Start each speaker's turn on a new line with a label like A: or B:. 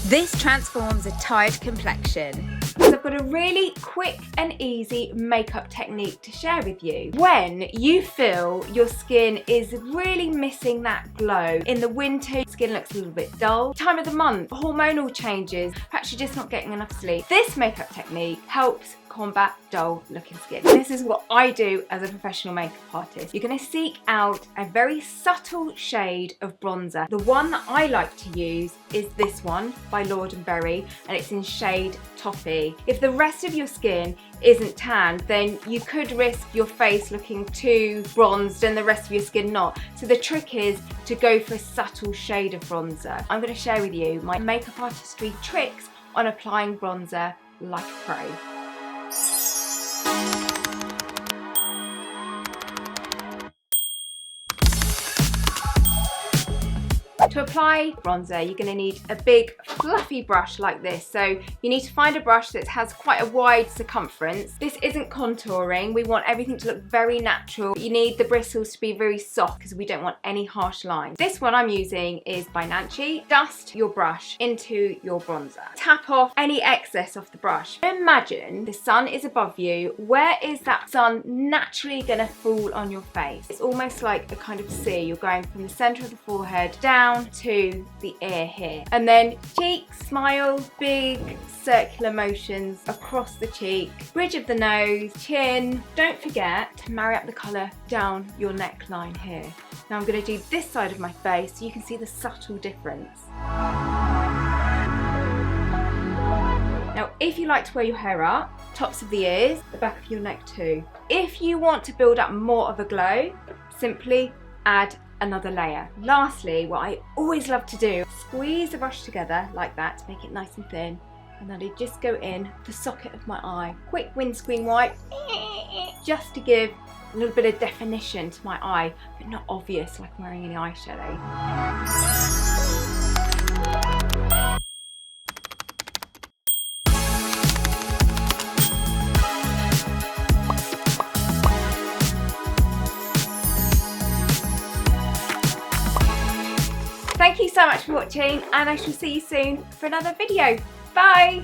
A: This transforms a tired complexion.
B: So I've got a really quick and easy makeup technique to share with you. When you feel your skin is really missing that glow, in the winter skin looks a little bit dull, time of the month, hormonal changes, perhaps you're just not getting enough sleep, this makeup technique helps combat dull looking skin. This is what I do as a professional makeup artist. You're going to seek out a very subtle shade of bronzer. The one that I like to use is this one by Lord & Berry, and it's in shade Toffee. If the rest of your skin isn't tanned, then you could risk your face looking too bronzed and the rest of your skin not. So the trick is to go for a subtle shade of bronzer. I'm going to share with you my makeup artistry tricks on applying bronzer like a pro. To apply bronzer, you're going to need a big fluffy brush like this. So you need to find a brush that has quite a wide circumference. This isn't contouring. We want everything to look very natural. You need the bristles to be very soft because we don't want any harsh lines. This one I'm using is by Nanchi. Dust your brush into your bronzer. Tap off any excess off the brush. Imagine the sun is above you. Where is that sun naturally going to fall on your face? It's almost like a kind of C. You're going from the center of the forehead down to the ear here, and then cheeks, smile, big circular motions across the cheek, bridge of the nose, chin. Don't forget to marry up the colour down your neckline here. Now I'm going to do this side of my face so you can see the subtle difference. Now if you like to wear your hair up, tops of the ears, the back of your neck too. If you want to build up more of a glow, simply add another layer. Lastly, what I always love to do, squeeze the brush together like that to make it nice and thin, and then I just go in the socket of my eye. Quick windscreen wipe, just to give a little bit of definition to my eye, but not obvious like I'm wearing any eyeshadow. Thank you so much for watching, and I shall see you soon for another video. Bye!